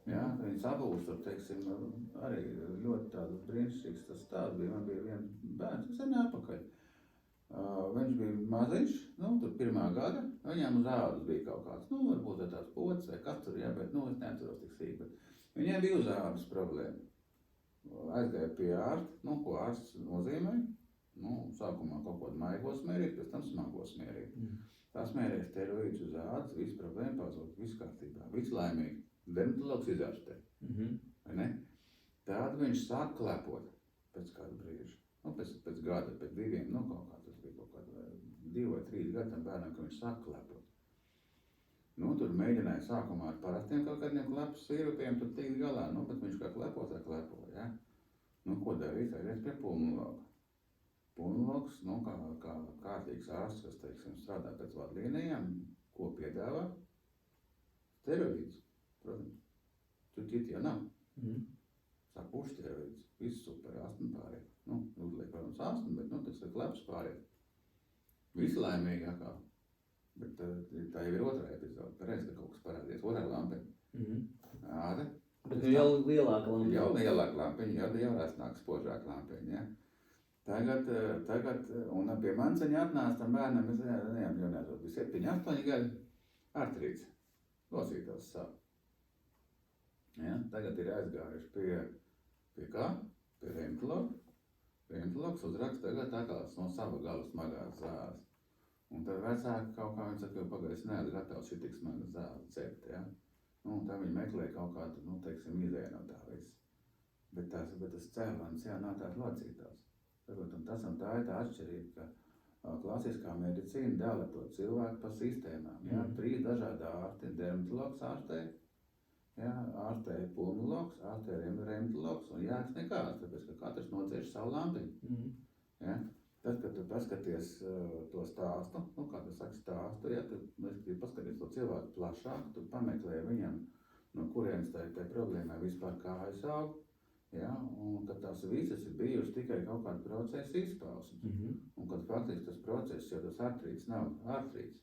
Jā, viņas apūstur, teiksim, arī ļoti tādas brīnišķīgas tas stāsts bija. Man bija viens bērns, kas sen atpakaļ. Viņš bija maziņš, tur pirmā gada, viņām uz ādas bija kaut kāds, varbūt tāds pods vai kas tur, jā, bet, es neatceros tik sīk, bet viņiem bija uz ādas problēma. Aizgāja pie ārsta, ko ārsts nozīmē, sākumā kaut ko maigo smērīt, pēc tam smago smērīt. Tā smērēs steroīdus uz ādas, viss problēma pazūd, viss kārtībā, viss laimīgi. Dermatologs izārstē, vai ne? Tad viņš sāk klepot pēc kāda brīža, pēc gada, pēc diviem, kaut kā tas bija kaut kāda 2 vai 3 gadi tam bērnam, ka viņš sāk klepot. Tur mēģināja sākumā ar parastiem kaut kādiem klepas sīrupiem, tur tikt galā, bet viņš kā klepo, ja? Ko darīt? Aiziet pie pulmonologa. Pulmonologs, kā kārtīgs ārsts, kas, teiksim, strādā pēc vadlīnijām, ko piedāvā? Steroīdus. Protams, tur citi jau nav. Sāk steroīdus, viss super, astma pāriet. Uzliek, protams, astma, bet tas ir klepas pāriet. Visi laimīgi atkal. Bet tā jau ir otrā epizode. Pareiz, ka kaut kas parādījies. Otrā lampiņa. Āda. Bet jau lielāka lampiņa. Jau lielāka lampiņa, jau rasnāk spožāka lampiņa, ja. Tagad, un pie manis viņa atnāca tam bērnam, es neapļaunētu, bija 7, 8 gadi, artrīts. Losītās sāp. Ja, tagad ir aizgājuši pie kā? Pie reumatologa. Reumatologs uzraksta tagad atkal no sava gala smagās zāles. Un tad vecāki kaut kā viņi saka, pagaids neesmu gatavs šitik smagas zāles cept, ja. Tā viņi meklē kaut kādu, teiksim, izēju no tā viss. Bet tas cēlāns, nav tāds locītās. Un tas un tā ir tā atšķirība, ka klasiskā medicīna dala to cilvēku pa sistēmām. Ja? 3 dažādi ārsti, dermatologs ārstē, ja? Ārstē pulmonologs, ārstē reumatologs un jēgas nekāds, tāpēc, ka katrs nocieši savu lampiņu. Ja? Tad, kad tu paskaties to stāstu, kā tu saki stāstu, ja tu paskaties to cilvēku plašāk, tu pameklē viņam, no kurienes tai problēmai vispār kājas aug. Ja, un kad tās visas ir bijušas tikai kaut kāda procesa izpausme. Un kad faktiski tas process, jo tas artrīts nav artrīts.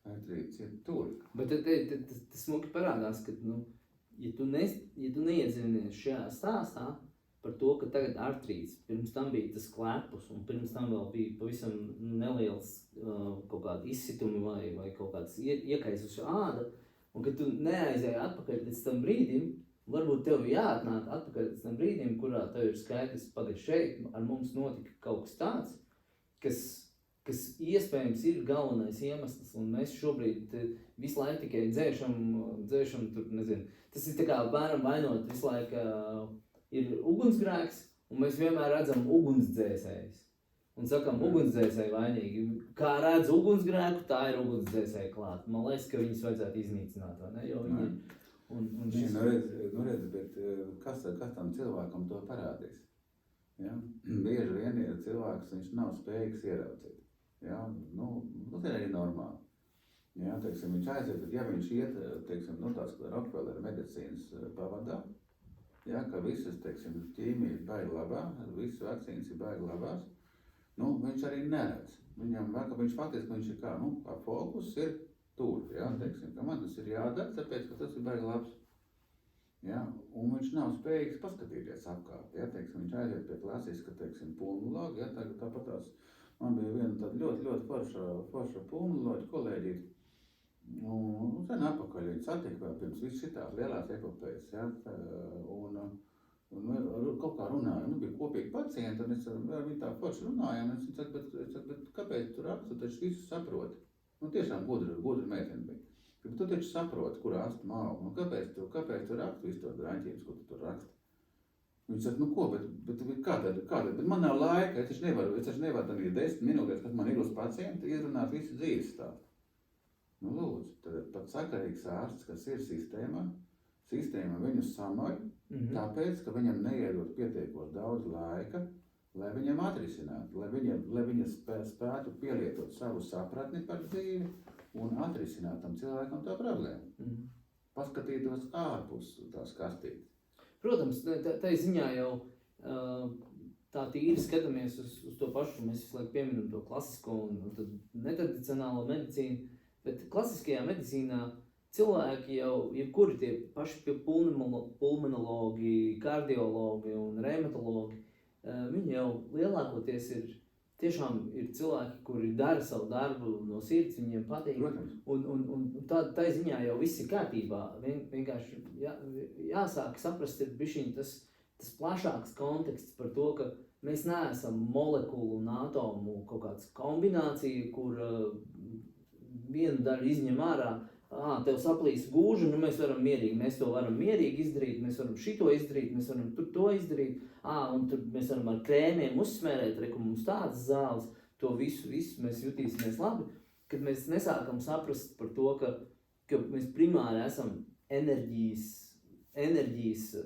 Artrīts ir tur. Bet tas smuki parādās, ka, ja tu neiedzinies šajā stāstā par to, ka tagad artrīts, pirms tam bija tas klepus, un pirms tam vēl bija pavisam neliels kaut kāda izsitumi vai kaut kāds iekaisuši āda, un ka tu neaizēji atpakaļ līdz tam brīdim, varbūt tev jāatnāk atpakaļ līdz tam brīdim, kurā tev ir skaidrs, pagaid šeit ar mums notika kaut kas tāds, kas iespējams ir galvenais iemesls, un mēs šobrīd visu laiku tikai dzēšam tur, nezinu, tas ir tā kā bērnam vainot visu laiku ir ugunsgrēks, un mēs vienmēr redzam ugunsdzēsējus. Un sakam, ugunsdzēsēji vainīgi. Kā redz ugunsgrēku, tā ir ugunsdzēsēji klāt. Man liekas, ka viņus vajadzētu iznīcināt, vai ne? Jo viņi redz, bet kas tam cilvēkam to parādīs? Ja? Bieži vien ir cilvēks, viņš nav spējīgs ieraudzīt. Ja? Tas ir arī normāli. Ja? Teiksim, viņš aiziet, bet ja viņš iet, teiksim, tās Rockefeller medicīnas pavadā, ja? Ka visas, teiksim, ķīmija ir baigi labā, visas vakcīnas ir baigi labās, viņš arī neredz. Viņš faktiski ir kā, fokus ir tur, ja, teiksim, ka man tas ir jādara, tāpēc, ka tas ir baigi labs. Ja, un viņš nav spējīgs paskatīties apkārt, ja, teiksim, viņš aiziet pie klasiska, teiksim, pulmonologa, ja, tāpat tās, man bija viena tāda ļoti forša pulmonoloģa kolēģīte, un sen apakaļ viņi satika vēl pirms viss šitās lielās epopējas, ja, un kaut kā runājām, bija kopīgi pacienti, un es ar viņu tā forši runājām, un es saku, bet kāpēc tu rakstu, tu taču visu saproti? Tiešām gudra meitene bija. Bet tu taču saproti, kur astma aug. Kāpēc tu raksti visu to draņķības, ko tu tur raksti? Viņš saka, ko, bet kāda? Bet man nav laika, es taču nevaru arī 10 minūtēs, kad man ir uz pacientu, izrunāt visu dzīves stāstu. Lūdzu, tad pat sakarīgs ārsts, kas ir sistēma viņu samoj, tāpēc, ka viņam neiedot pietiekoši daudz laika, lai viņam atrisinātu, lai viņa spētu pielietot savu sapratni par dzīvi un atrisināt tam cilvēkam tā problēmu. Paskatītos ārpus tās kastītes. Protams, tā ziņā jau tā tīri skatāmies uz to pašu, mēs visu laiku pieminam to klasisko un tad netradicionālo medicīnu, bet klasiskajā medicīnā cilvēki jau, jebkuri tie paši pulmonologi, kardiologi un reumatologi, viņi jau lielākoties tiešām ir cilvēki, kuri dara savu darbu no sirds, viņiem patīk. Protams. Un tā ziņā jau viss ir kārtībā. Vienkārši jāsāk saprast, ir bišķiņ tas plašāks konteksts par to, ka mēs neesam molekulu un atomu kaut kāds kombinācija, kur vienu daļu izņem ārā, tev saplīs gūža, nu mēs to varam mierīgi izdarīt, mēs varam šito izdarīt, mēs varam tur to izdarīt, un tur mēs varam ar krēmiem uzsmērēt, reku mums tādas zāles, to visu mēs jutīsimies labi, kad mēs nesākam saprast par to, ka mēs primāri esam enerģijas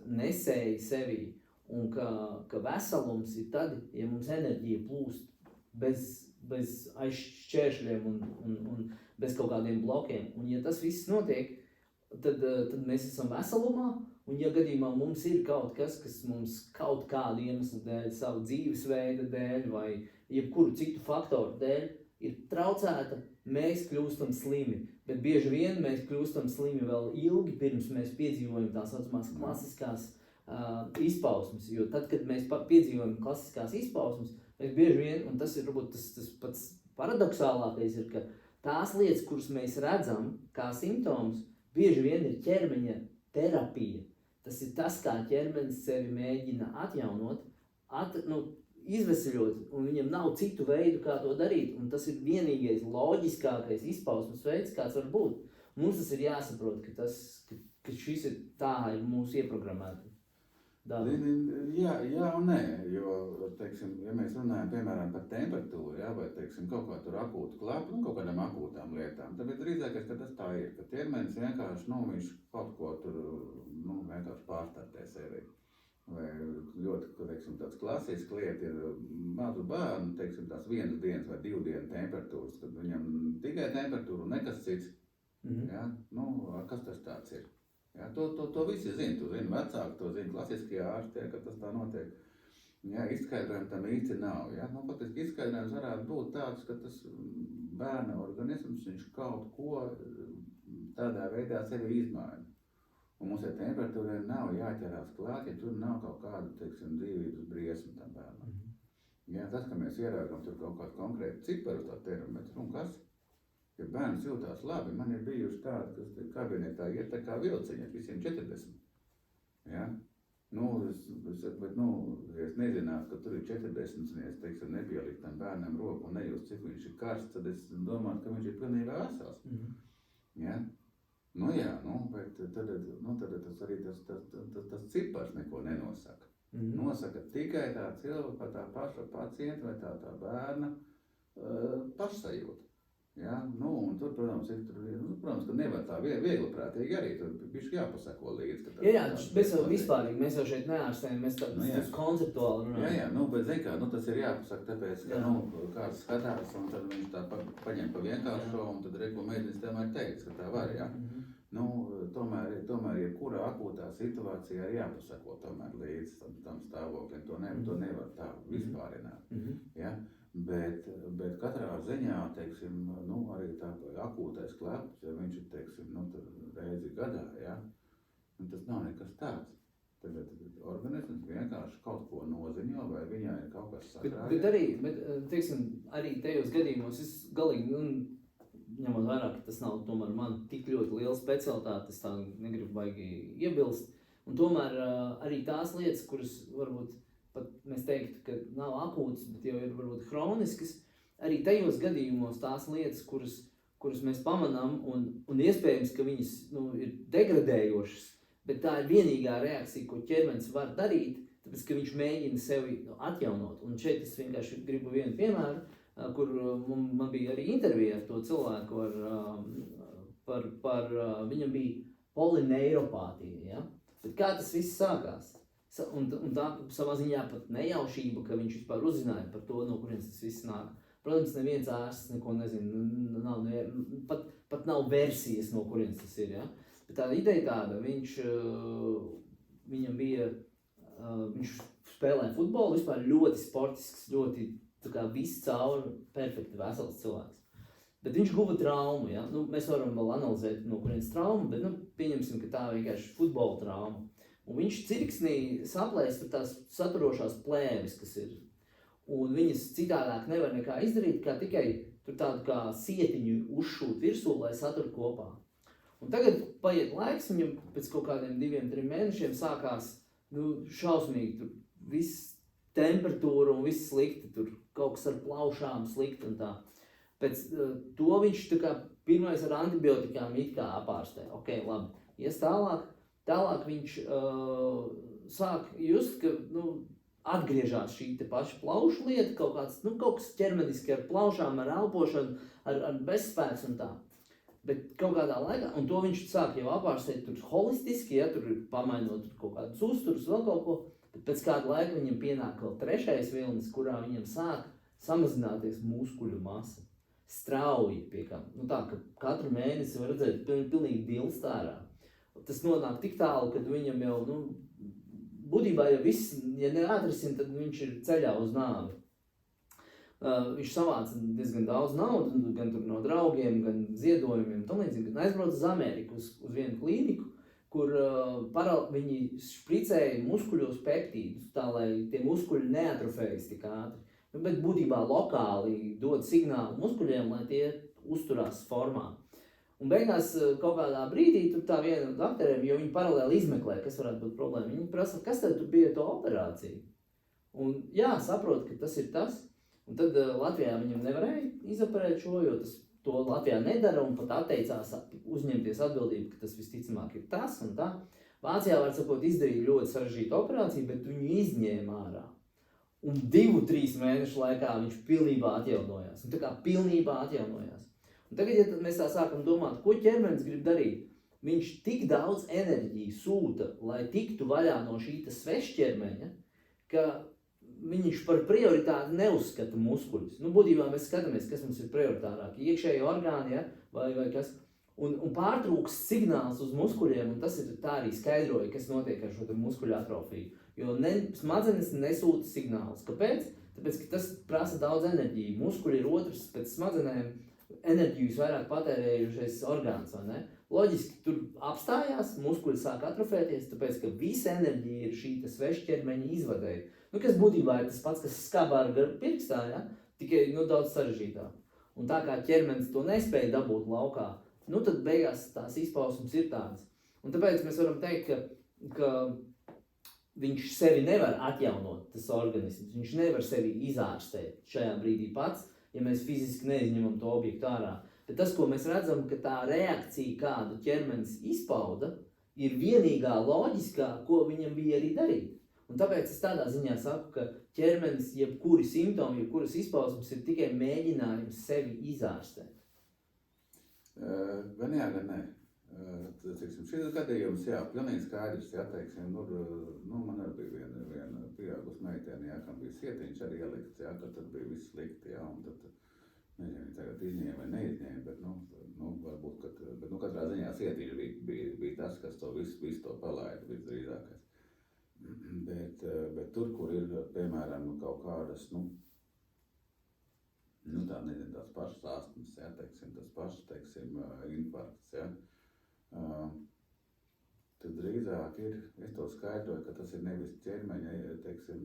nesēji sevī, un ka veselums ir tad, ja mums enerģija plūst bez aizšķēršļiem un bez kaut kādiem blokiem. Un ja tas viss notiek, tad mēs esam veselumā, un ja gadījumā mums ir kaut kas mums kaut kādu iemeslu dēļ, savu dzīvesveida dēļ vai jebkuru citu faktoru dēļ ir traucēta, mēs kļūstam slimi. Bet bieži vien mēs kļūstam slimi vēl ilgi, pirms mēs piedzīvojam tās saucamās klasiskās izpausmes. Jo tad, kad mēs piedzīvojam klasiskās izpausmes, mēs bieži vien, un tas ir varbūt tas pats paradoxālākais, ir, ka tās lietas, kuras mēs redzam kā simptomus, bieži vien ir ķermeņa terapija. Tas ir tas, kā ķermenis sevi mēģina atjaunot, izveseļot, un viņam nav citu veidu, kā to darīt. Un tas ir vienīgais loģiskākais izpausmes veids, kāds var būt. Mums tas ir jāsaprot, ka šis ir mūsu ieprogrammēta. Jā un nē, jo, teiksim, ja mēs runājam, piemēram, par temperatūru, vai, teiksim, kaut kā tur akūtu klapu, kaut kādām akūtām lietām, tad ir drīzākais, ka tas tā ir, ka ķermenis vienkārši, viņš kaut ko tur, vienkārši pārstartē sevi. Vai ļoti, teiksim, tāds klasisks lieta ir mazu bērnu, teiksim, tās 1 dienas vai 2 dienu temperatūras, kad viņam tikai temperatūra un nekas cits. Ja? Kas tas tāds ir? Ja, to visi zina, tu zini vecāki, to zina klasiskie ārsti, ka tas tā notiek. Ja, izskaidrojumi tam īsti nav. Ja? Faktiski izskaidrojums varētu būt tāds, ka tas bērna organisms, viņš kaut ko tādā veidā sevi izmaina. Un mums ar temperatūrai nav jāķerās klāt, ja tur nav kaut kāda, teiksim, dzīvības briesma tam bērnam. Ja, tas, ka mēs ieraugam tur kaut kādu konkrētu ciparu, tā termometru, un kas? Ja bērns jūtās labi, man ir bijuši tādi, kas kabinetā iet tā kā vilciņi ar visiem 40. Ja? Es nezinātu, ka tur ir 40, un es, teiksim, nepielikt tam bērnam roku un nejust, cik viņš ir karsts, tad es domātu, ka viņš ir pilnībā vesels. Ja? Bet tad tas arī tas cipars neko nenosaka. Nosaka tikai tā cilvēka, tā paša pacienta vai tā bērna pašsajūta. Ja? Un tur, protams, ka nevar tā viegliprātīgi arī, tur bišķi jāpasako līdzi. Mēs jau vispārīgi, mēs jau šeit neārstējam, mēs tas konceptuāli runājam. Bet zin kā, tas ir jāpasaka, tāpēc, ka, kāds skatās, un tad viņš tā paņem pa vienkāršo, un tad regu mēģinās tomēr teikt, ka tā var, ja? Tomēr jebkurā akūtā situācijā ir jāpasako tomēr līdzi tam stāvoklim, to nevar tā vispārināt, ja? Bet katrā ziņā, teiksim, arī tā akūtais kleps, ja viņš ir, teiksim, reizi gadā, ja, tas nav nekas tāds. Tagad organisms vienkārši kaut ko noziņo, vai viņā ir kaut kas sakrājies. Bet teiksim, arī tajos gadījumos es galīgi, ņemot vērā, ka tas nav tomēr man tik ļoti liela specialitāte, es tā negribu baigi iebilst. Un tomēr arī tās lietas, kuras varbūt pat mēs teiktu, ka nav akūtas, bet jau ir varbūt hroniskas, arī tajos gadījumos tās lietas, kuras mēs pamanām, un iespējams, ka viņas ir degradējošas, bet tā ir vienīgā reakcija, ko ķermenis var darīt, tāpēc, ka viņš mēģina sevi atjaunot. Un šeit es vienkārši gribu vienu piemēru, kur man bija arī intervija ar to cilvēku, viņam bija polineiropātija, ja? Bet kā tas viss sākās? Un tā savā ziņā pat nejaušība, ka viņš vispār uzzināja par to, no kurienes tas viss nāk. Protams, neviens ārsts neko nezina, pat nav versijas, no kurienes tas ir, ja? Bet tā ideja tāda, viņam bija, viņš spēlēja futbolu, vispār ļoti sportisks, ļoti tā kā viss cauri perfekti vesels cilvēks. Bet viņš guva traumu, ja? Nu, mēs varam vēl analizēt, no kurienes trauma, bet nu, pieņemsim, ka tā vienkārši futbola trauma. Un viņš cirksnī saplēst tur tās saturošās plēves, kas ir. Un viņas citādāk nevar nekā izdarīt, kā tikai tur tādu kā sietiņu uzšūt virsū, lai satur kopā. Un tagad paiet laiks, viņam pēc kaut kādiem 2-3 mēnešiem sākās šausmīgi tur viss temperatūra un viss slikti, tur kaut kas ar plaušām slikti un tā. Pēc to viņš tā kā pirmais ar antibiotikām it kā apārstē. Ok, labi, ies tālāk. Tālāk viņš sāk just, ka atgriežās šī te paša plaušu lieta, kaut kas ķermeniski ar plaušām, ar elpošanu, ar bezspēks un tā. Bet kaut kādā laikā, un to viņš sāk jau apārstēt tur holistiski, ja, tur pamainot kaut kādus uzturus, vēl kaut ko, bet pēc kāda laika viņam pienāk vēl trešais vilnis, kurā viņam sāk samazināties muskuļu masa. Strauji piekam. Tā, ka katru mēnesi var redzēt pilnīgi dilst ārā. Tas nonāk tik tālu, kad viņam jau, būtībā, ja viss, ja neatrisina, tad viņš ir ceļā uz nāvi. Viņš savāca diezgan daudz naudu, gan tur no draugiem, gan ziedojumiem, tam līdzīgi, gan aizbrauc uz Ameriku, uz vienu klīniku, kur viņi špricēja muskuļos peptīdus, tā lai tie muskuļi neatrofējas tik ātri. Bet būtībā lokāli dod signālu muskuļiem, lai tie uzturās formā. Un beigās kaut kādā brīdī tur tā viena no doktoriem, jo viņi paralēli izmeklē, kas varētu būt problēma, viņi prasa, kas tad tu bija to operāciju? Un jā, saprot, ka tas ir tas. Un tad Latvijā viņam nevarēja izoperēt šo, jo to Latvijā nedara un pat atteicās uzņemties atbildību, ka tas visticamāk ir tas un tā. Vācijā, var sakot, izdarīja ļoti sarežģītu operāciju, bet viņu izņēma ārā. Un 2-3 mēnešu laikā viņš pilnībā atjaunojās. Un tā kā pilnībā atjaunojās. Un tagad, ja mēs tā sākam domāt, ko ķermenis grib darīt, viņš tik daudz enerģiju sūta, lai tiktu vaļā no šīta svešķermeņa, ka viņš par prioritāti neuzskata muskuļus. Būtībā mēs skatāmies, kas mums ir prioritārāk, iekšēji orgāni, ja? vai kas. Un pārtrūks signāls uz muskuļiem, un tas ir tā arī skaidroja, kas notiek ar šo muskuļu atrofiju. Jo smadzenes nesūta signālus. Kāpēc? Tāpēc, ka tas prasa daudz enerģiju. Muskuļi ir otrs pēc smadzenēm enerģijas vairāk patērējušais orgāns, vai ne? Loģiski tur apstājās, muskuļi sāk atrofēties, tāpēc, ka visa enerģija ir šī svešķermeņa izvadēja. Kas būtībā ir tas pats, kas skabā ar pirkstā, ja? Tikai daudz sarežģītāk. Un tā kā ķermenis to nespēja dabūt laukā, tad beigās tās izpausmes ir tādas. Un tāpēc mēs varam teikt, ka viņš sevi nevar atjaunot, tas organisms. Viņš nevar sevi izārstēt šajā brīdī pats, ja mēs fiziski neizņemam to objektu ārā. Bet tas, ko mēs redzam, ka tā reakcija, kādu ķermenis izpauda, ir vienīgā loģiskā, ko viņam bija arī darīt. Un tāpēc es tādā ziņā saku, ka ķermenis, jebkuri simptomi, jebkuras izpausmes ir tikai mēģinājums sevi izārstēt. Gan jā, gan nē. Šis gadījums, jā, pilnīgi skaidrs, jā, teiksim, man arī bija viena pieaugus meitene, jā, kam bija sietiņš arī ielikts, jā, ka tad bija viss slikti, jā, un tad, nezinu, tagad izņēma vai neizņēma, bet, varbūt, bet, katrā ziņā sietiņš bija tas, kas to visu to palaida visdrīzākais. Bet tur, kur ir, piemēram, kaut kādas, tā, nezinu, tās pašas astmas, jā, teiksim, tas pašs, teiksim, infarkts, jā, tad drīzāk ir, es to skaidroju, ka tas ir nevis ķermeņa, teiksim,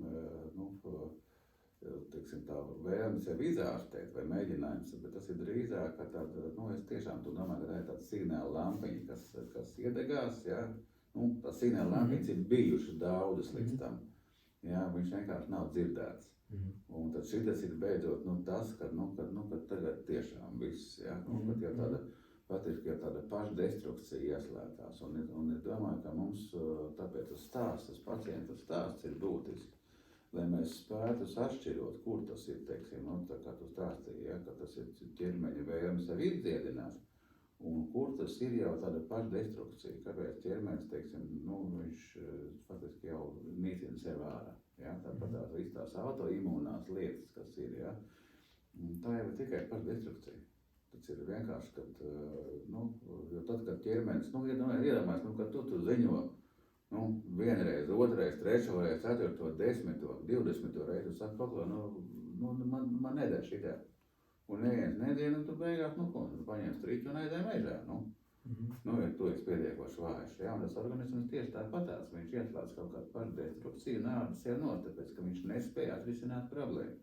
tā vēlme sevi izārstēt vai mēģinājums, bet tas ir drīzāk, ka tāda, es tiešām to domāju, ka tā ir tāda signāla lampiņa, kas iedegās, jā, tās signāla lampiņas ir bijušas daudzas līdz tam, jā, viņš vienkārši nav dzirdēts. Un tad šitas ir beidzot, tas, kad tagad tiešām viss, jā, kad jau tāda, patiešām jau tāda pašdestrukcija ieslēgtās, un es domāju, ka mums tāpēc tas pacienta stāsts ir būtisks, lai mēs spētu atšķirot, kur tas ir, teiksim, tā kā tu stāstīji, ja, ka tas ir ķermeņa vēlme sevi izdziedināt, un kur tas ir jau tāda pašdestrukcija, kāpēc ķermenis, teiksim, viņš faktiski jau nīcina sevi ārā, ja, tāpat tās autoimūnās lietas, kas ir, ja, un tā jau ir tikai pašdestrukcija. Tas ir vienkārši, kad, jo tad, kad ķermenis, iedomājies, kad tu ziņo, vienreiz, otrreiz, trešoreiz, 4., 10., 20. reizi, tu saki, kaut ko, man nedara šitā. Un neviens nedzien, un tu beigās, nu, ko, paņem striķi un aizēj mežā, nu. Nu, ja tu esi pietiekoši vājš, ja, un tas organisms tieši tāpatās, viņš ieslēdz kaut kādu pašdestrukciju un ādu sev tāpēc, ka viņš nespēja atrisināt problēmu.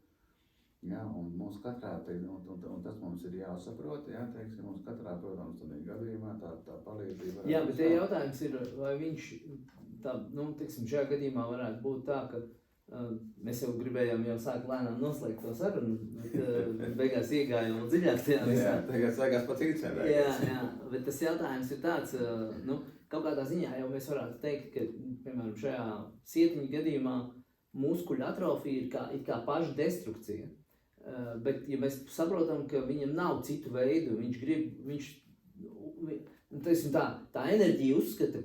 Ja, un mums katrā, un tas mums ir jāsaprot, ja, teiksim, mums katrā, protams, tādā gadījumā tā palīdzība. Jā, bet te jautājums ir, vai viņš, tā, nu, teiksim, šajā gadījumā varētu būt tā, ka mēs jau gribējām sākt lēnām noslēgt to sarunu, bet beigās iegājām vēl dziļāk tajā visā. Jā, tagad sākās pat cīcēm. Jā, bet tas jautājums ir tāds, nu, kaut kādā ziņā jau mēs varētu teikt, ka, piemēram, šajā sietiņa gadījumā muskuļu atrofija ir kā pašdestrukcija. Bet, ja mēs saprotam, ka viņam nav citu veidu, teiksim, tā enerģija uzskata,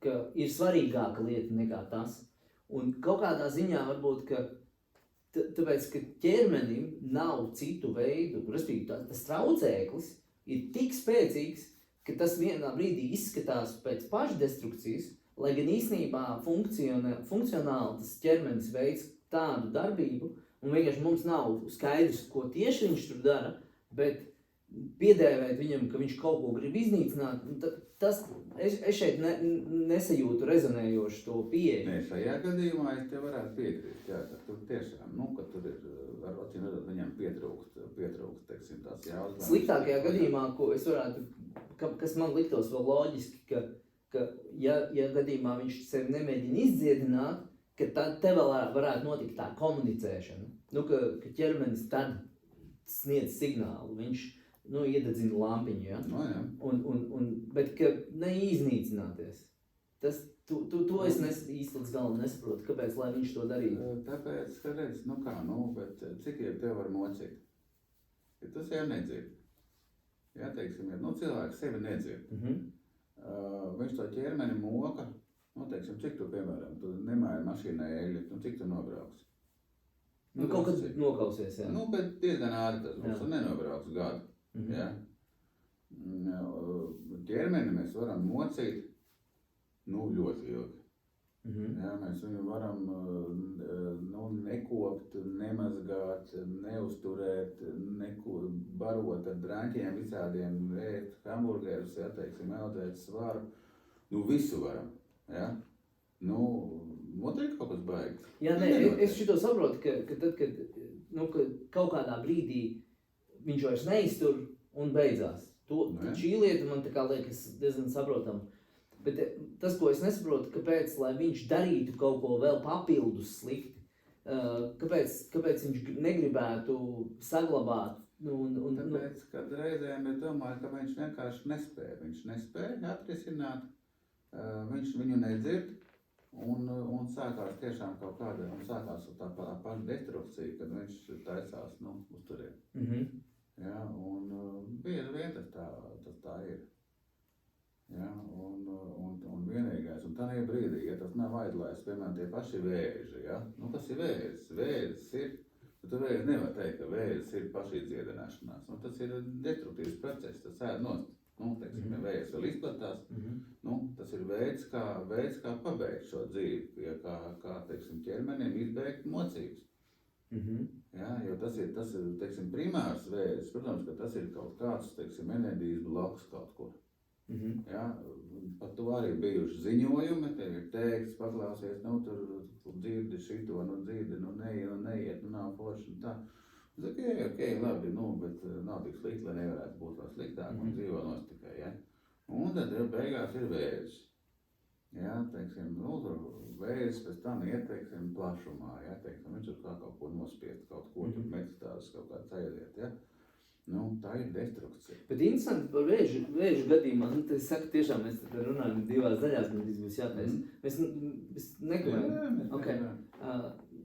ka ir svarīgāka lieta nekā tas. Un kaut kādā ziņā varbūt, ka tāpēc, ka ķermenim nav citu veidu, respektīvi tas traucēklis ir tik spēcīgs, ka tas vienā brīdī izskatās pēc pašdestrukcijas, lai gan īstenībā funkcionāli tas ķermenis veids tādu darbību, un vienkārši mums nav skaidrs, ko tieši viņš tur dara, bet piedēvēt viņam, ka viņš kaut ko grib iznīcināt, es šeit nesajūtu rezonējošu to pieeju. Nē, šajā gadījumā es te varētu piekrist, jā, ka tur tiešām, nu, ka tur ir, acīm redzot, viņam pietrūkst, teiksim, tās jautājums. Sliktākajā gadījumā, ko es varētu, kas man liktos vēl loģiski, ka ja gadījumā viņš sevi nemēģina izdziedināt, ka tad te vēl varētu notikt tā komunicēšana, nu, ka ķermenis tad sniedz signālu, viņš, nu, iededzina lampiņu, ja? No, jā. Bet ka neiznīcināties. To es īsti līdz galam nesaprotu, kāpēc, lai viņš to darītu. Tāpēc, ka redz, nu kā, nu, bet cik jau tev var mocīt? Ja tu sev nedzird. Jā, teiksim, ja, nu, cilvēks sevi nedzird. Viņš to ķermeni moka, nu, teiksim, cik tu, piemēram, tu nemāji mašīnai eļļu, nu, cik tu nobrauks? Nu, kaut kad nokausies, jā. Nu, bet diezgan āri tas būs, un nenobrauks gadu. Ja? Ķermeni mēs varam mocīt, nu, ļoti ilgi. Ja? Mēs viņu varam nekopt, nemazgāt, neuzturēt, barot ar drāņķiem visādiem, ēst hamburgerus, ja, teiksim, eldēt svaru, nu, visu varam. Ja? Nu, noteikti kaut kas baigs. Jā, nē, es šito saprotu, ka tad, kad, nu, ka kaut kādā brīdī viņš vairs neiztur un beidzās. Šī lieta man tā kā liekas diezgan saprotama. Bet tas, ko es nesaprotu, kāpēc, lai viņš darītu kaut ko vēl papildus slikti, kāpēc viņš negribētu saglabāt. Tāpēc, kad reizēm es domāju, ka viņš vienkārši nespēja. Viņš nespēja atrisināt, viņš viņu nedzird. Un sākās tiešām kaut kāda, un sākās tā paša destrukcija, kad viņš taisās, nu, uzturēt. Ja, un bieži vien tas tā ir. Ja, un vienīgais, un tādā brīdī, ja tas nav aizlaists, piemēram, tie paši vēži, ja, nu, kas ir vēzis? Vēzis ir, tu vēzi nevar teikt, ka vēzis ir pašīdziedināšanās, nu, tas ir destruktīvs process, tas ēd nost. Nu, teiksim, ja vējs vēl izplatās, nu, tas ir veids, kā pabeigt šo dzīvi, ja kā teiksim, ķermenim izbeigt mocības. Ja, jo tas ir, teiksim, primārs vējs, protams, ka tas ir kaut kāds, teiksim, enerģijas bloks kaut kur. Ja, par to arī bijuši ziņojumi, tev ir teikts, paklausies, nu, tur dzirdi šito, nu, dzirdi, nu, neiet, nu, nav forši, un tā. Ok, labi, nu, bet nav tik slikti, lai nevarētu būt vēl sliktāk un dzīvo nost tikai, ja. Un tad beigās ir vēzis. Ja, teiksim, nu, tur vēzis pēc tam iet, teiksim, plašumā, ja, teiksim, viņš tur kā kaut ko nospiest, kaut ko tur metastāzes, kaut kā aiziet, ja. Nu, tā ir destrukcija. Bet interesanti par vēžu gadījumā, nu, es saku, tiešām mēs runājam divās daļās, man būs jātaisa. Mēs nekavējam. Okay.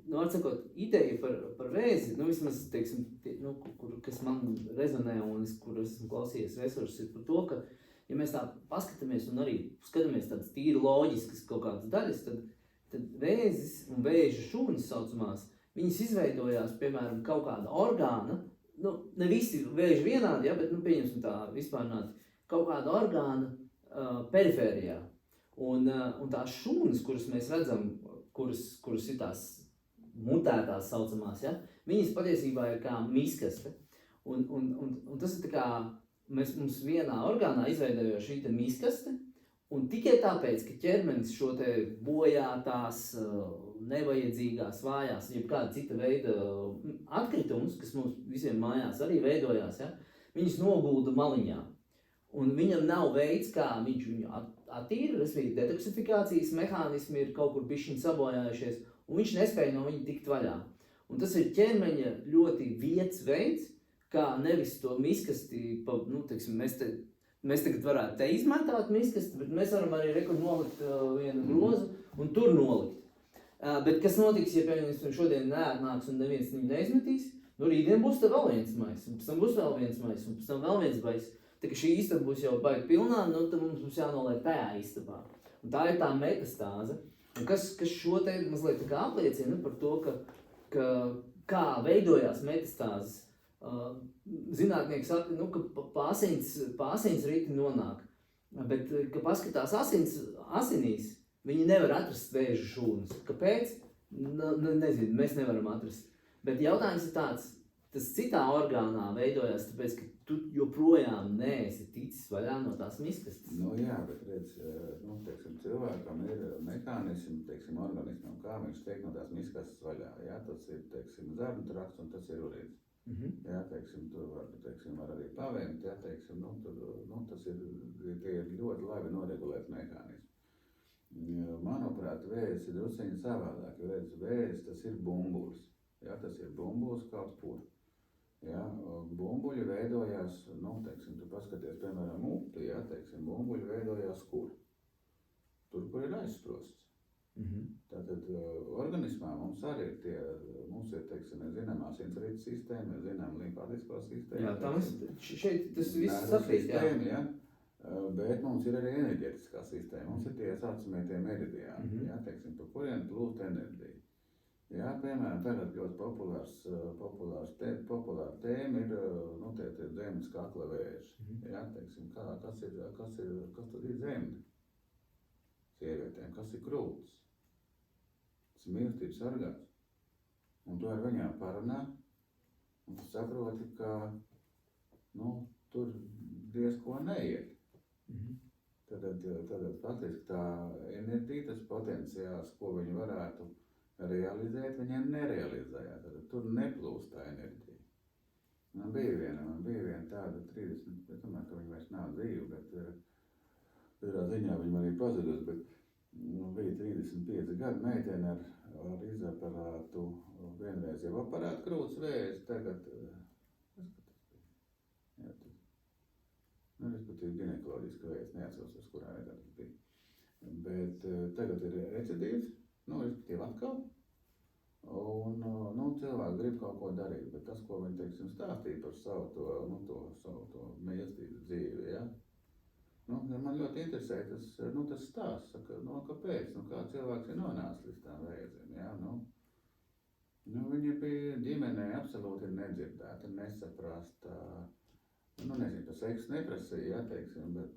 Nu, atsakot, ideja par vēzi, nu, vismaz, teiksim, nu, kas man rezonē un kur esmu klausījies resursus, ir par to, ka, ja mēs tā paskatāmies un arī skatāmies tādas tīri loģiskas kaut kādas daļas, tad vēzis un vēža šūnas saucamās, viņas izveidojās, piemēram, kaut kāda orgāna, nu, ne visi vēži vienādi, ja, bet, nu, pieņemsim tā vispārnāti, kaut kāda orgāna perifērijā. Un tās šūnas, kuras mēs redzam, kuras ir tās mutētās saucamās, ja, viņas patiesībā ir kā miskaste. Un tas ir tā kā, mums vienā orgānā izveidojo šī te miskaste, un tikai tāpēc, ka ķermenis šo te bojātās, nevajadzīgās, vājās, jebkāda cita veida atkritumus, kas mums visiem mājās arī veidojās, ja, viņus nogulda maliņā. Un viņam nav veids, kā viņš viņu attīra, respektīvi detoksifikācijas mehānismi ir kaut kur bišķiņ sabojājušies, un viņš nespēja no viņa tikt vaļā. Un tas ir ķermeņa ļoti vietas veids, kā nevis to miskasti, teiksim, mēs tagad varētu te izmētāt miskasti, bet mēs varam arī nolikt vienu grozu un tur nolikt. Bet kas notiks, ja piemēram šodien neatnāks un neviens viņu neizmetīs, rītdien būs te vēl viens mais, un pēc tam būs vēl viens mais, un pēc tam vēl viens mais. Tā kā šī istaba būs jau baigi pilnā, tad mums būs jānoliek tajā istabā. Un tā ir tā metastāze. Un kas šo te mazliet tā kā apliecina par to, ka kā veidojās metastāzes. Zinātnieki saka, ka pa asins riti nonāk, bet, ka paskatās asinīs, viņi nevar atrast vēža šūnas. Kāpēc? Nezinu, mēs nevaram atrast. Bet jautājums ir tāds, tas citā orgānā veidojās, tāpēc, ka tu joprojām neesi ticis vaļā no tās miskastes. Jā, bet redz, teiksim, cilvēkam ir mehānismi, teiksim, organismam, kā viņš tiek no tās miskastes vaļā. Jā, tas ir, teiksim, zarnu trakts un tas ir urīns. Jā, teiksim, tur var arī pavēmt, jā, teiksim, tas ir, tie ir ļoti labi noregulēt mehānismi. Manuprāt, vējs ir drusciņi savādāk, jo redz, vējs tas ir bumbulis. Jā, tas ir bumbulis kaut kur. Jā, bumbuļi veidojās, teiksim, tu paskaties, piemēram, upi, jā, teiksim, bumbuļi veidojās kur? Tur, kur ir aizsprosts. Tātad organismā mums arī ir, teiksim, mēs zinām asinsrites sistēmu, mēs zinām limfātisko sistēmu. Jā, šeit tas viss sakrīt, jā. Bet mums ir arī enerģetiskā sistēma, mums ir tie saucamie tie meridiāni, jā, teiksim, pa kuriem plūst enerģija. Jā, piemēram, tagad ļoti populāra tēma ir, tie zemes kakla vēži. Jā, teiksim, kas tad ir zemde sievietēm, kas ir krūtis? Tas ir mīlestības orgāns. Un tu ar viņām parunā, un tu saproti, ka, tur diezko neiet. Tad faktiski tā enerģija, tas potenciāls, ko viņi varētu realizēt, viņiem nerealizējās. Tad tur neplūst tā enerģija. Man bija viena tāda 30, es domāju, ka viņa vairs nav dzīva, bet tādā ziņā viņa arī pazudus, bet bija 35 gadu meitene ar izaparātu, vienreiz jau aparātu krūts vēzi, tagad, respektīvi ginekoloģiska vēzi, neatceros, kurā vietā tas bija. Bet tagad ir recidīvs, respektīvi atkal. Un cilvēki grib kaut ko darīt, bet tas, ko viņi, teiksim, stāstīja par savu to mīlestības dzīvi, ja? Man ļoti interesē tas stāsts, saka, kāpēc, kā cilvēks ir nonācis līdz tām vēzēm, ja? Viņa bija ģimenē absolūti nedzirdēta, nesaprasta, nezinu, tas seksu neprasīja, ja, teiksim, bet,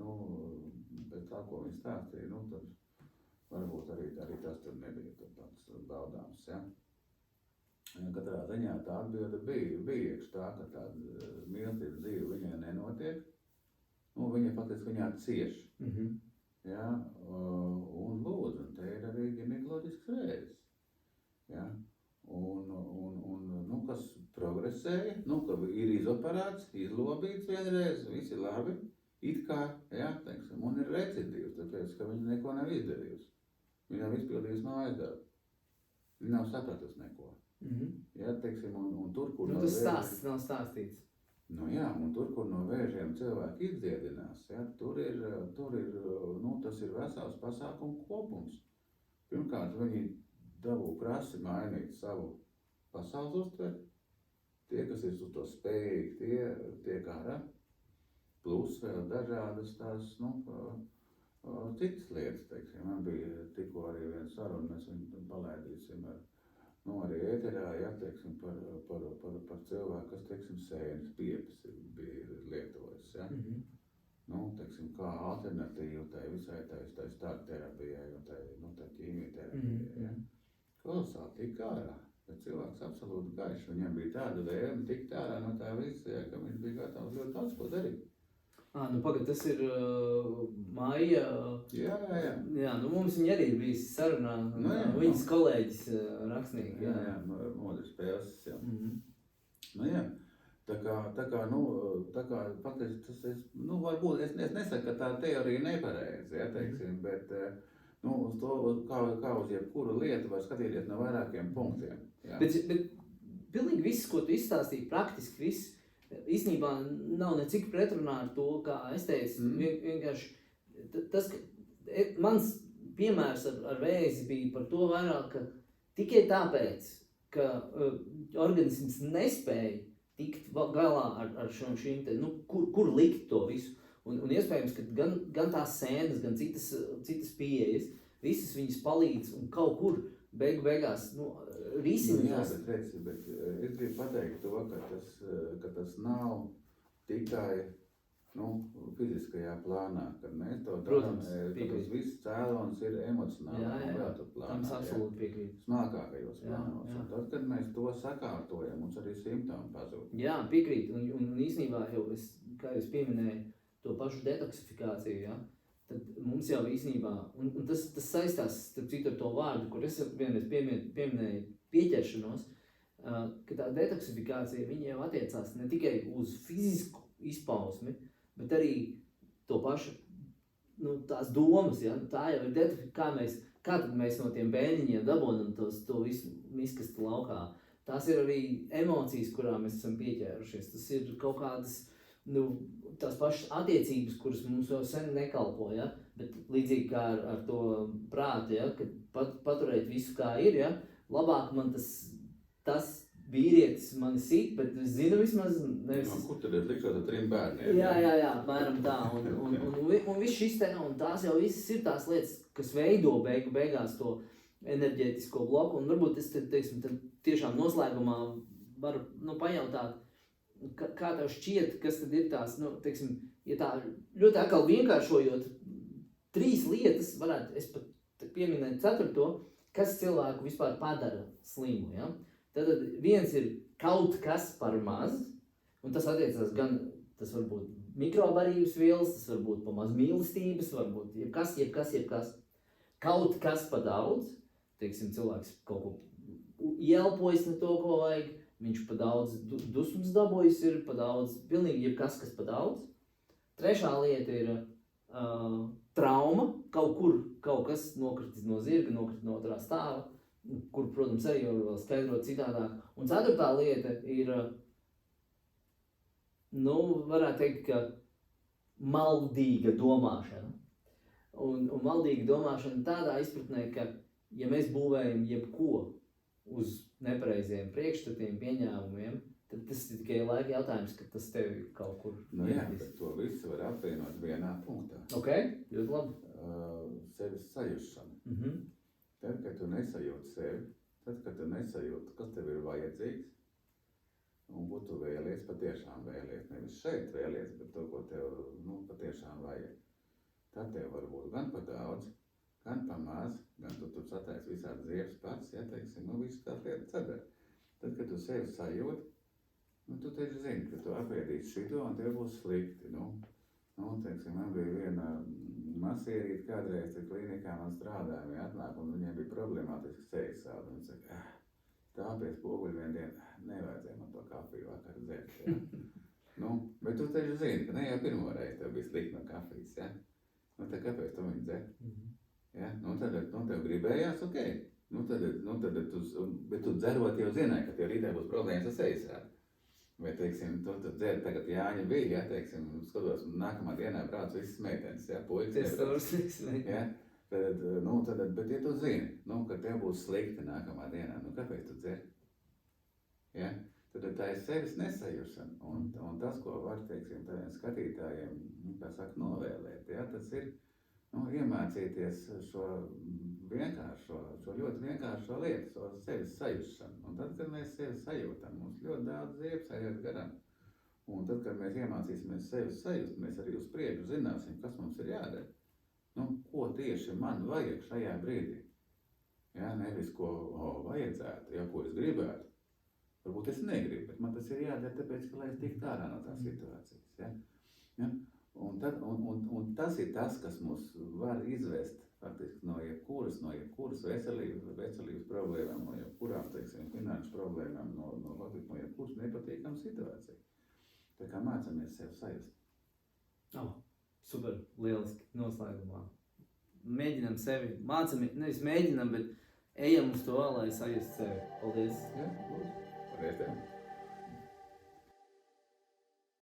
bet tā, ko viņa stāstīja, tad varbūt arī tas tur nebija tāds baudāms, ja. Katrā ziņā tā atbilde bija iekš tā, ka tāda mīlestības dzīve viņai nenotiek, viņa faktiski viņā cieš, ja, un lūdzu, un te ir arī ginekoloģisks vēzis, ja, un kas progresēja, ka ir izoperēts, izlobīts vienreiz, viss ir labi, it kā, ja, teiksim, un ir recidīvs, tāpēc, ka viņa neko nav izdarījusi. Viņa nav izpildījusi mājas darbu. Viņa nav sapratusi neko. Jā, teiksim, un tur, kur no tas stāsts nav stāstīts. Jā, un tur, kur no vēžiem cilvēki izdziedinās, ja, tur ir, tas ir vesels pasākumu kopums. Pirmkārt, viņi dabū krasi mainīt savu pasaules uztveri. Tie, kas ir uz to spējīgi, tie kara. Plus vēl dažādas tās, citas lietas, teiksim. Man bija tikko arī viena saruna, mēs viņu palaidīsim arī ēterā, ja, teiksim, par cilvēku, kas, teiksim, sēnes piepis bija lietojis, ja. Teiksim, kā alternatīva tai visai starp terapijai un tai ķīmijterapijai, ja. Kolosāli tika ārā. Bet cilvēks absolūti gaišs. Viņam bija tāda vēlme tikt ārā no tā visa, ja, ka viņš bija gatavs ļoti daudz ko darīt. Nu pagad, tas ir Maija. Jā, nu mums viņa arī bija sarunā. Nu, jā, viņas kolēģis rakstnieki. Jā, modrs spēles, jā. Nu jā, tā kā faktiski tas ir, nu varbūt, es nesaku, ka tā teorija nepareizi, ja, teiksim, bet, nu, uz to, kā uz jebkuru lietu var skatīties no vairākiem punktiem. Jā. Bet pilnīgi viss, ko tu izstāstīji, praktiski viss, īstenībā nav necik pretrunā ar to, kā es teicu, vienkārši tas, ka mans piemērs ar vēzi bija par to vairāk, ka tikai tāpēc, ka organisms nespēja tikt galā ar šīm te, nu, kur likt to visu. Un iespējams, ka gan tās sēnes, gan citas pieejas, visas viņas palīdz un kaut kur beigās, nu, risina Jā, bet es gribu pateikt to, ka tas nav tikai, nu, fiziskajā plānā, kad mēs to darām, ka tas viss cēlons ir emocionāli un vēl tur plānā. Tam es absolūti piekrītu. Smākākajos plānos. Un tad, kad mēs to sakārtojam, mums arī simptomi pazūd. Jā, piekrītu. Un īstenībā jau kā es pieminēju, to pašu detoksifikāciju, ja, tad mums jau īstenībā, un tas saistās, starp citu, ar to vārdu, kur es vienreiz pieminēju pieķeršanos, ka tā detoksifikācija, viņa jau attiecās ne tikai uz fizisku izpausmi, bet arī to pašu, nu, tās domas, ja, tā jau ir detoksifikācija, kā tad mēs no tiem bēniņiem dabonam to visu miskastu laukā. Tās ir arī emocijas, kurām mēs esam pieķērušies, tas ir kaut kādas, nu, tās pašas attiecības, kuras mums jau sen nekalpo, ja? Bet līdzīgi kā ar to prātu, ja? Kad paturēt visu kā ir, ja? Labāk man tas vīrietis mani sit, bet es zinu vismaz nevis... No, kur tad ir likšot ar 3 bērniem? Jā, apmēram tā, un viss šis te, un tās jau visas ir tās lietas, kas veido beigās to enerģētisko bloku, un varbūt es, teiksim, tiešām noslēgumā varu, nu, pajautāt, kā tev šķiet, kas tad ir tās, nu, teiksim, ja tā ļoti atkal vienkāršojot 3 lietas, varētu es pat pieminēt 4, kas cilvēku vispār padara slimu, ja? Tad viens ir kaut kas par maz, un tas attiecās gan, tas var būt mikrobarības vielas, tas var būt pa maz mīlestības, varbūt jebkas. Kaut kas pa daudz, teiksim, cilvēks kaut ko ielpojas ne to, ko vajag, viņš pa daudz dusmas dabojis ir, pa daudz, pilnīgi jebkas, kas pa daudz. 3. lieta ir trauma, kaut kas nokritis no zirga, nokritis no 2. stāva, kur, protams, arī jau vēl skaidrot citādāk. Un 4. lieta ir, nu, varētu teikt, ka maldīga domāšana. Un maldīga domāšana tādā izpratnē, ka, ja mēs būvējam jebko uz nepareiziem priekšstatiem, pieņēmumiem, tad tas ir tikai laika jautājums, ka tas tevi kaut kur... Nu jā, bet to visu var apvienot vienā punktā. Ok, ļoti labi. Sevis sajušana. Tad, kad tu nesajūti sevi, tad, kad tu nesajūti, kas tev ir vajadzīgs, un ko tu vēlies, patiešām vēlies, nevis šeit vēlies, bet to, ko tev, nu, patiešām vajag. Tad tev var būt gan pa daudz, gan pa maz, gan tu sataisi visādi ziepes pats, ja, teiksim, nu, visu tās lietas sadara. Tad, kad tu sevi sajūti, nu, tu taču zini, ka tu apēdīsi šito un tev būs slikti, nu, teiksim, man bija viena masierīte kādreiz, te klinikā man strādāja, viņa atnāk un viņiem bija problemātiski sejas sādi, un viņa saka, tā pēc poguļu vien dienu, nevajadzēja man to kafiju vakar dzert, ja. Nu, bet tu taču zini, ka ne jau pirmo reizi tev bija slikti no kafijas, ja. Nu, tad kāpēc tu viņu dzer? Ja? Nu, tad tev gribējās, ok. Bet tu dzerot jau zināji, ka tev rītā būs problēmas ar sejas sādi. Vai, teiksim, tu dzer tagad Jāņa bija, ja, teiksim, skatos, nākamā dienā brauc visas meitenes, ja, puikas nebrauc. Ja? Bet ja tu zini, nu, ka tev būs slikti nākamā dienā, nu, kāpēc tu dzer? Ja? Tad tā ir sevis nesajušana, un tas, ko var, teiksim, tādiem skatītājiem, kā saka, novēlēt, ja, tas ir, nu, iemācīties šo ļoti vienkāršo lietu, šo sevis sajušanu. Un tad, kad mēs sevi sajūtam, mums ļoti daudz ziepes aiziet garām. Un tad, kad mēs iemācīsimies sevi sajust, mēs arī uz priekšu zināsim, kas mums ir jādara. Nu, ko tieši man vajag šajā brīdī. Jā, nevis ko vajadzētu, jā, ko es gribētu. Varbūt es negribu, bet man tas ir jādara tāpēc, ka lai es tiktu ārā no tās situācijas. Ja? Ja? Un tas ir tas, kas mūs var izvest faktiski no jebkuras veselības problēmām, no jebkurām, teiksim, finanšu problēmām, no jebkuras nepatīkamas situācijas. Tā kā mācamies sev sajust. Super, lieliski, noslēgumā. Mēģinam sevi, nevis mēģinam, bet ejam uz to, lai sajust sevi. Paldies! Jā, lūdzu. Paldies tev!